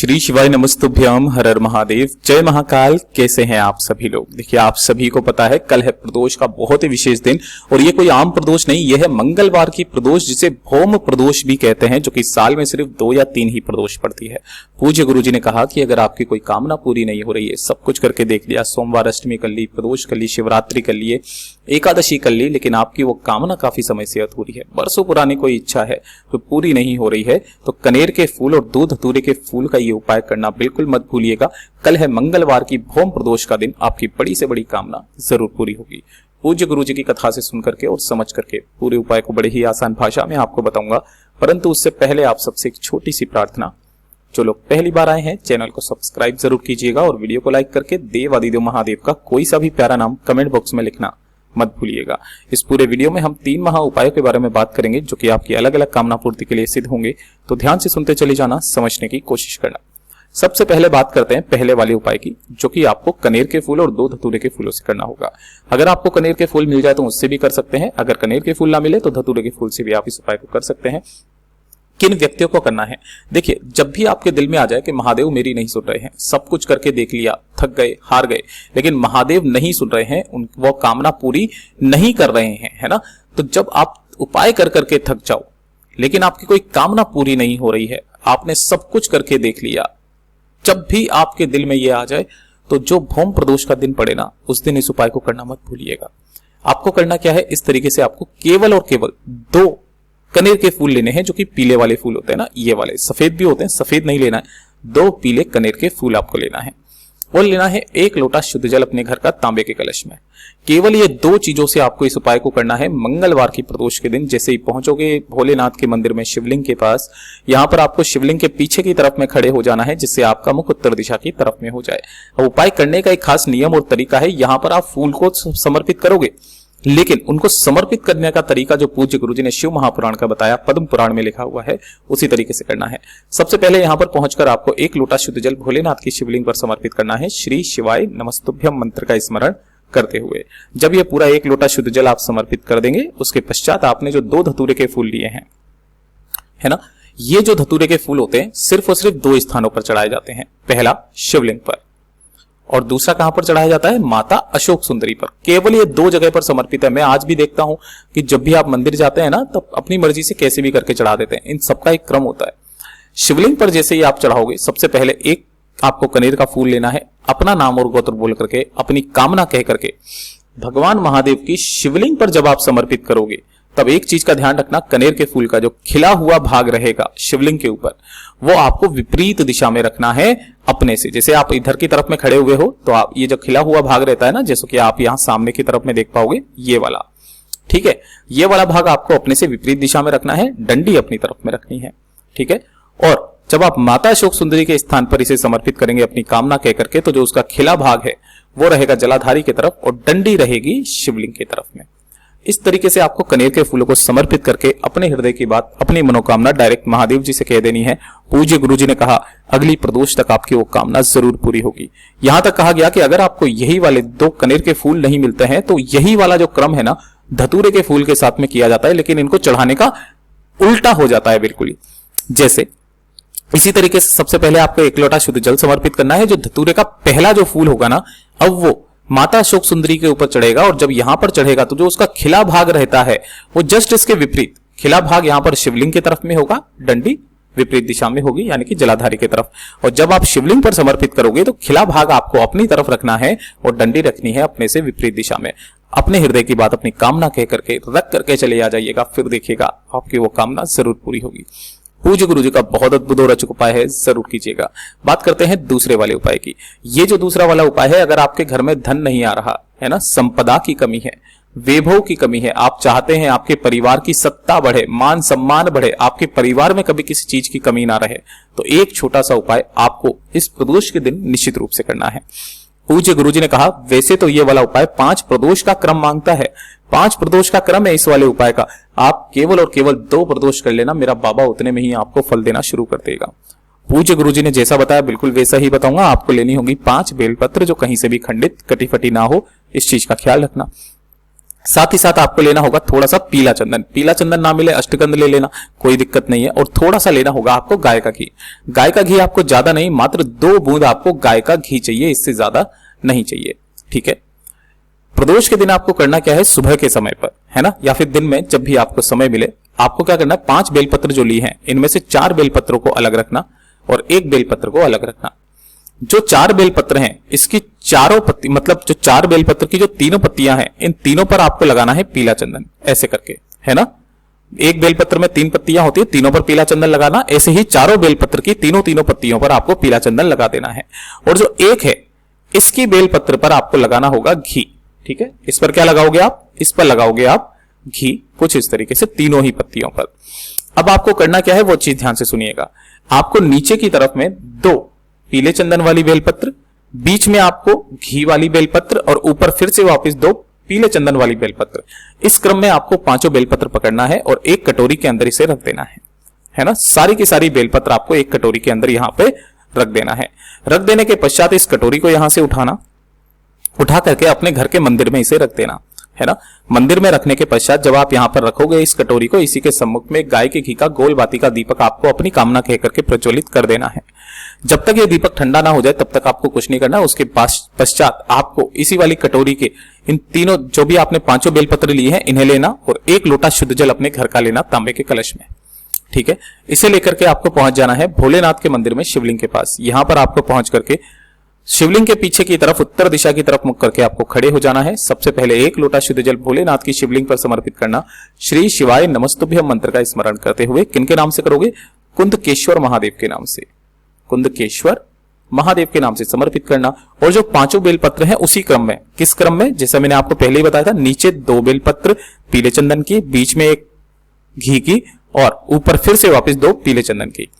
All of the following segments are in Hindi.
श्री शिवाय नमस्तुभ्यम, हर हर महादेव, जय महाकाल। कैसे हैं आप सभी लोग? देखिए, आप सभी को पता है कल है प्रदोष का बहुत ही विशेष दिन, और ये कोई आम प्रदोष नहीं, यह है मंगलवार की प्रदोष, जिसे भौम प्रदोष भी कहते हैं, जो कि साल में सिर्फ 2 या 3 ही प्रदोष पड़ती है। पूज्य गुरुजी ने कहा कि अगर आपकी कोई कामना पूरी नहीं हो रही है, सब कुछ करके देख लिया, सोमवार अष्टमी कर ली, प्रदोष कर ली, शिवरात्रि कर लिए, एकादशी कर ली, लेकिन आपकी वो कामना काफी समय से अधूरी है, बरसों पुरानी कोई इच्छा है तो पूरी नहीं हो रही है, तो कनेर के फूल और दूध धतूरे के फूल का ये उपाय करना बिल्कुल मत भूलिएगा। कल है मंगलवार की भौम प्रदोष का दिन, आपकी बड़ी से बड़ी कामना जरूर पूरी होगी। पूज्य गुरुजी की कथा से सुन करके और समझ करके पूरे उपाय को बड़े ही आसान भाषा में आपको बताऊंगा, परंतु उससे पहले आप सबसे एक छोटी सी प्रार्थना। जो लोग पहली बार आए हैं, चैनल को सब्सक्राइब जरूर कीजिएगा और वीडियो को लाइक करके देव आदिदेव महादेव का कोई सा भी प्यारा नाम कमेंट बॉक्स में लिखना मत भूलिएगा। इस पूरे वीडियो में हम 3 महा उपायों के बारे में बात करेंगे, जो कि आपकी अलग अलग कामना पूर्ति के लिए सिद्ध होंगे, तो ध्यान से सुनते चले जाना, समझने की कोशिश करना। सबसे पहले बात करते हैं पहले वाले उपाय की, जो कि आपको कनेर के फूल और 2 धतूरे के फूलों से करना होगा। अगर आपको कनेर के फूल मिल जाए तो उससे भी कर सकते हैं, अगर कनेर के फूल ना मिले तो धतूरे के फूल से भी आप इस उपाय को कर सकते हैं। किन व्यक्तियों को करना है? देखिए, जब भी आपके दिल में आ जाए कि महादेव मेरी नहीं सुन रहे हैं, सब कुछ करके देख लिया, थक गए, हार गए, लेकिन महादेव नहीं सुन रहे हैं, वो कामना पूरी नहीं कर रहे हैं, है ना, तो जब आप उपाय कर करके थक जाओ लेकिन आपकी कोई कामना पूरी नहीं हो रही है, आपने सब कुछ करके देख लिया, जब भी आपके दिल में ये आ जाए तो जो भौम प्रदोष का दिन पड़े ना, उस दिन इस उपाय को करना मत भूलिएगा। आपको करना क्या है? इस तरीके से आपको केवल और केवल 2 कनेर के फूल लेने हैं, जो कि पीले वाले फूल होते हैं ना, ये वाले, सफेद भी होते हैं, सफेद नहीं लेना है, 2 पीले कनेर के फूल आपको लेना है, और लेना है 1 लोटा शुद्ध जल अपने घर का तांबे के कलश में। केवल ये 2 चीजों से आपको इस उपाय को करना है। मंगलवार की प्रदोष के दिन जैसे ही पहुंचोगे भोलेनाथ के मंदिर में शिवलिंग के पास, यहां पर आपको शिवलिंग के पीछे की तरफ में खड़े हो जाना है, जिससे आपका मुख उत्तर दिशा की तरफ में हो जाए। अब उपाय करने का एक खास नियम और तरीका है। यहां पर आप फूल को समर्पित करोगे, लेकिन उनको समर्पित करने का तरीका जो पूज्य गुरुजी ने शिव महापुराण का बताया, पद्म पुराण में लिखा हुआ है, उसी तरीके से करना है। सबसे पहले यहां पर पहुंचकर आपको 1 लोटा शुद्ध जल भोलेनाथ की शिवलिंग पर समर्पित करना है, श्री शिवाय नमस्तुभ्यम मंत्र का स्मरण करते हुए। जब ये पूरा 1 लोटा शुद्ध जल आप समर्पित कर देंगे, उसके पश्चात आपने जो 2 धतूरे के फूल लिए हैं, है ना, ये जो धतूरे के फूल होते हैं सिर्फ और सिर्फ 2 स्थानों पर चढ़ाए जाते हैं। पहला शिवलिंग पर, और दूसरा कहां पर चढ़ाया जाता है? माता अशोक सुंदरी पर। केवल ये 2 जगह पर समर्पित है। मैं आज भी देखता हूं कि जब भी आप मंदिर जाते हैं ना, तब अपनी मर्जी से कैसे भी करके चढ़ा देते हैं। इन सबका एक क्रम होता है। शिवलिंग पर जैसे ही आप चढ़ाओगे, सबसे पहले एक आपको कनेर का फूल लेना है, अपना नाम और गोत्र बोल करके, अपनी कामना कह करके भगवान महादेव की शिवलिंग पर जब आप समर्पित करोगे, तब एक चीज का ध्यान रखना, कनेर के फूल का जो खिला हुआ भाग रहेगा शिवलिंग के ऊपर, वो आपको विपरीत दिशा में रखना है अपने से। जैसे आप इधर की तरफ में खड़े हुए हो, तो आप ये जो खिला हुआ भाग रहता है ना, जैसे कि आप यहां सामने की तरफ में देख पाओगे, ये वाला, ठीक है, ये वाला भाग आपको अपने से विपरीत दिशा में रखना है, डंडी अपनी तरफ में रखनी है, ठीक है। और जब आप माता अशोक सुंदरी के स्थान पर इसे समर्पित करेंगे अपनी कामना कह करके, तो जो उसका खिला भाग है वो रहेगा जलाधारी की तरफ और डंडी रहेगी शिवलिंग की तरफ में। इस तरीके से आपको कनेर के फूलों को समर्पित करके अपने हृदय की बात, अपनी मनोकामना डायरेक्ट महादेव जी से कह देनी है। पूज्य गुरुजी ने कहा अगली प्रदोष तक आपकी वो कामना जरूर पूरी होगी। यहां तक कहा गया कि अगर आपको यही वाले 2 कनेर के फूल नहीं मिलते हैं, तो यही वाला जो क्रम है ना, धतूरे के फूल के साथ में किया जाता है, लेकिन इनको चढ़ाने का उल्टा हो जाता है बिल्कुल ही। जैसे इसी तरीके से सबसे पहले आपको 1 लोटा शुद्ध जल समर्पित करना है। जो धतूरे का पहला जो फूल होगा ना, अब वो माता अशोक सुंदरी के ऊपर चढ़ेगा, और जब यहां पर चढ़ेगा तो जो उसका खिला भाग रहता है वो जस्ट इसके विपरीत, खिला भाग यहां पर शिवलिंग की तरफ में होगा, डंडी विपरीत दिशा में होगी, यानी कि जलाधारी की तरफ। और जब आप शिवलिंग पर समर्पित करोगे तो खिला भाग आपको अपनी तरफ रखना है और डंडी रखनी है अपने से विपरीत दिशा में। अपने हृदय की बात, अपनी कामना कह करके रख करके चले आ जाइएगा, फिर देखिएगा आपकी वो कामना जरूर पूरी होगी। पूज्य गुरुजी का बहुत अद्भुत और अचूक उपाय है, जरूर कीजिएगा। बात करते हैं दूसरे वाले उपाय की। ये जो दूसरा वाला उपाय है, अगर आपके घर में धन नहीं आ रहा है ना, संपदा की कमी है, वैभव की कमी है, आप चाहते हैं आपके परिवार की सत्ता बढ़े, मान सम्मान बढ़े, आपके परिवार में कभी किसी चीज की कमी ना रहे, तो एक छोटा सा उपाय आपको इस प्रदोष के दिन निश्चित रूप से करना है। पूज्य गुरुजी ने कहा वैसे तो ये वाला उपाय 5 प्रदोष का क्रम मांगता है, 5 प्रदोष का क्रम है इस वाले उपाय का। आप केवल और केवल 2 प्रदोष कर लेना, मेरा बाबा उतने में ही आपको फल देना शुरू कर देगा। पूज्य गुरुजी ने जैसा बताया बिल्कुल वैसा ही बताऊंगा। आपको लेनी होगी 5 बेलपत्र, जो कहीं से भी खंडित कटी फटी ना हो, इस चीज का ख्याल रखना। साथ ही साथ आपको लेना होगा थोड़ा सा पीला चंदन। पीला चंदन ना मिले अष्टगंध ले लेना, कोई दिक्कत नहीं है। और थोड़ा सा लेना होगा आपको गाय का घी। गाय का घी आपको ज्यादा नहीं, मात्र 2 बूंद आपको गाय का घी चाहिए, इससे ज्यादा नहीं चाहिए। ठीक है। प्रदोष के दिन आपको करना क्या है, सुबह के समय पर, है ना, या फिर दिन में जब भी आपको समय मिले, आपको क्या करना है, 5 बेलपत्र जो लिए हैं इनमें से 4 बेलपत्रों को अलग रखना और 1 बेलपत्र को अलग रखना। जो 4 बेलपत्र हैं इसकी चारों पत्ती, मतलब जो 4 बेलपत्र की जो तीनों पत्तियां हैं, इन तीनों पर आपको लगाना है पीला चंदन, ऐसे करके, है ना। एक बेलपत्र में 3 पत्तियां होती है, तीनों पर पीला चंदन लगाना। ऐसे ही चारों बेलपत्र की तीनों पत्तियों पर आपको पीला चंदन लगा देना है। और जो एक है इसकी बेलपत्र पर आपको लगाना होगा घी। ठीक है। इस पर क्या लगाओगे आप, इस पर लगाओगे आप घी, कुछ इस तरीके से तीनों ही पत्तियों पर। अब आपको करना क्या है वो चीज ध्यान से सुनिएगा। आपको नीचे की तरफ में 2 पीले चंदन वाली बेलपत्र, बीच में आपको घी वाली बेलपत्र और ऊपर फिर से वापस 2 पीले चंदन वाली बेलपत्र, इस क्रम में आपको 5 बेलपत्र पकड़ना है और एक कटोरी के अंदर इसे रख देना है ना। सारी की सारी बेलपत्र आपको एक कटोरी के अंदर यहां पे रख देना है। रख देने के पश्चात इस कटोरी को यहां से उठा करके अपने घर के मंदिर में इसे रख देना, है ना। मंदिर में रखने के पश्चात जब आप यहां पर रखोगे इस कटोरी को, इसी के सम्मुख में गाय के घी का गोल बाती का दीपक आपको अपनी कामना कह करके प्रज्वलित कर देना है। जब तक ये दीपक ठंडा ना हो जाए तब तक आपको कुछ नहीं करना। उसके पश्चात आपको इसी वाली कटोरी के इन तीनों जो भी आपने 5 बेलपत्र लिए हैं इन्हें लेना और 1 लोटा शुद्ध जल अपने घर का लेना तांबे के कलश में। ठीक है। इसे लेकर के आपको पहुंच जाना है भोलेनाथ के मंदिर में शिवलिंग के पास। यहां पर आपको पहुंच करके शिवलिंग के पीछे की तरफ उत्तर दिशा की तरफ मुख करके आपको खड़े हो जाना है। सबसे पहले 1 लोटा शुद्ध जल भोलेनाथ की शिवलिंग पर समर्पित करना। श्री शिवाय नमस्तुभ्यम मंत्र का स्मरण करते हुए किनके नाम से करोगे, कुंदकेश्वर महादेव के नाम से, कुंदकेश्वर महादेव के नाम से समर्पित करना। और जो 5 बेलपत्र हैं उसी क्रम में, किस क्रम में, जैसा मैंने आपको पहले ही बताया था, नीचे 2 बेलपत्र पीले चंदन की, बीच में 1 घी की और ऊपर फिर से वापस 2 पीले चंदन की।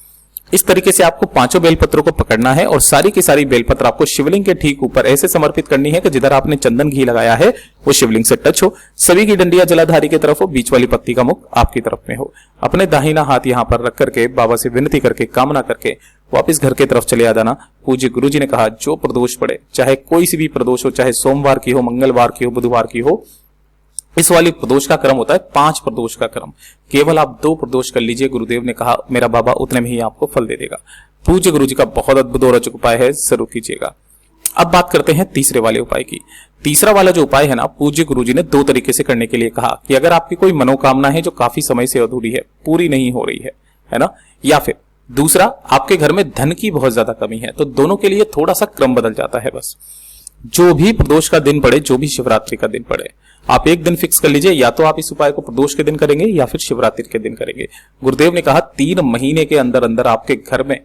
इस तरीके से आपको 5 बेलपत्रों को पकड़ना है और सारी की सारी बेलपत्र आपको शिवलिंग के ठीक ऊपर ऐसे समर्पित करनी है कि जिधर आपने चंदन घी लगाया है वो शिवलिंग से टच हो। सभी की डंडिया जलाधारी की तरफ हो, बीच वाली पत्ती का मुख आपकी तरफ में हो। अपने दाहिना हाथ यहां पर रख करके बाबा से विनती करके कामना करके वापिस घर की तरफ चले आ जाना। पूज्य गुरुजी ने कहा जो प्रदोष पड़े, चाहे कोई सी भी प्रदोष हो, चाहे सोमवार की हो, मंगलवार की हो, बुधवार की हो, इस वाली प्रदोष का क्रम होता है 5 प्रदोष का क्रम। केवल आप 2 प्रदोष कर लीजिए, गुरुदेव ने कहा मेरा बाबा उतने में ही आपको फल दे देगा। पूज्य गुरुजी का बहुत अद्भुत और रोचक उपाय है, जरूर कीजिएगा। अब बात करते हैं तीसरे वाले उपाय की। तीसरा वाला जो उपाय है ना, पूज्य गुरुजी ने 2 तरीके से करने के लिए कहा कि अगर आपकी कोई मनोकामना है जो काफी समय से अधूरी है, पूरी नहीं हो रही है ना, या फिर दूसरा आपके घर में धन की बहुत ज्यादा कमी है, तो दोनों के लिए थोड़ा सा क्रम बदल जाता है। बस जो भी प्रदोष का दिन पड़े, जो भी शिवरात्रि का दिन पड़े, आप एक दिन फिक्स कर लीजिए, या तो आप इस उपाय को प्रदोष के दिन करेंगे या फिर शिवरात्रि के दिन करेंगे। गुरुदेव ने कहा 3 महीने के अंदर अंदर आपके घर में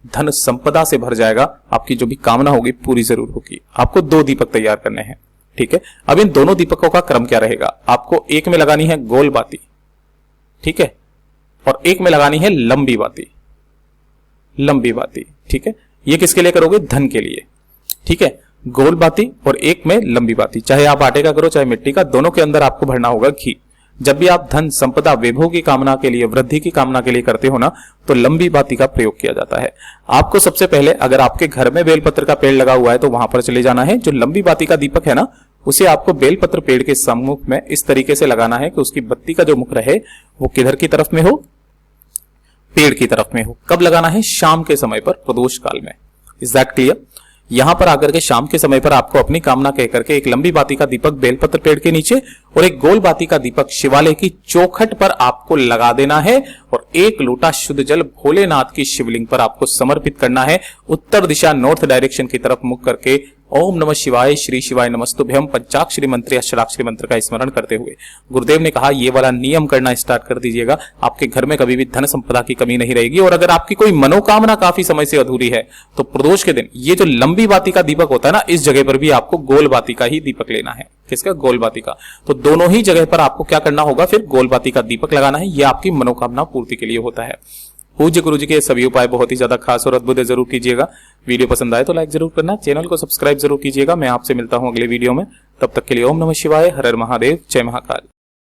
धन संपदा से भर जाएगा, आपकी जो भी कामना होगी पूरी जरूर होगी। आपको 2 दीपक तैयार करने हैं। ठीक है। अब इन दोनों दीपकों का क्रम क्या रहेगा, आपको एक में लगानी है गोल बाती, ठीक है, और एक में लगानी है लंबी बाती, लंबी बाती। ठीक है। ये किसके लिए करोगे, धन के लिए। ठीक है। गोल बाती और एक में लंबी बाती, चाहे आप आटे का करो चाहे मिट्टी का, दोनों के अंदर आपको भरना होगा घी। जब भी आप धन संपदा वैभव की कामना के लिए, वृद्धि की कामना के लिए करते हो ना, तो लंबी बाती का प्रयोग किया जाता है। आपको सबसे पहले अगर आपके घर में बेलपत्र का पेड़ लगा हुआ है तो वहां पर चले जाना है। जो लंबी बाती का दीपक है ना, उसे आपको बेलपत्र पेड़ के सम्मुख में इस तरीके से लगाना है कि उसकी बत्ती का जो मुख रहे वो किधर की तरफ में हो, पेड़ की तरफ में हो। कब लगाना है, शाम के समय पर, प्रदोष काल में। Is that clear. यहां पर आकर के शाम के समय पर आपको अपनी कामना कह करके एक लंबी बाती का दीपक बेलपत्र पेड़ के नीचे और एक गोल बाती का दीपक शिवालय की चौखट पर आपको लगा देना है और 1 लोटा शुद्ध जल भोलेनाथ की शिवलिंग पर आपको समर्पित करना है। उत्तर दिशा नॉर्थ डायरेक्शन की तरफ मुख करके ओम नमः शिवाय, श्री शिवाय नमस्तुभ्यम पंचाक्षरी मंत्र या अष्टाक्षरी मंत्र का स्मरण करते हुए गुरुदेव ने कहा ये वाला नियम करना स्टार्ट कर दीजिएगा। आपके घर में कभी भी धन संपदा की कमी नहीं रहेगी। और अगर आपकी कोई मनोकामना काफी समय से अधूरी है तो प्रदोष के दिन ये जो लंबी बाती का दीपक होता है ना, इस जगह पर भी आपको गोल बाती का ही दीपक लेना है। किसका, गोल बाती का। तो दोनों ही जगह पर आपको क्या करना होगा, फिर गोल बाती का दीपक लगाना है। यह आपकी मनोकामना पूर्ति के लिए होता है। पूज्य गुरुजी के सभी उपाय बहुत ही ज्यादा खास और अद्भुत है, जरूर कीजिएगा। वीडियो पसंद आए तो लाइक जरूर करना, चैनल को सब्सक्राइब जरूर कीजिएगा। मैं आपसे मिलता हूं अगले वीडियो में, तब तक के लिए ओम नमः शिवाय, हर हर महादेव, जय महाकाल।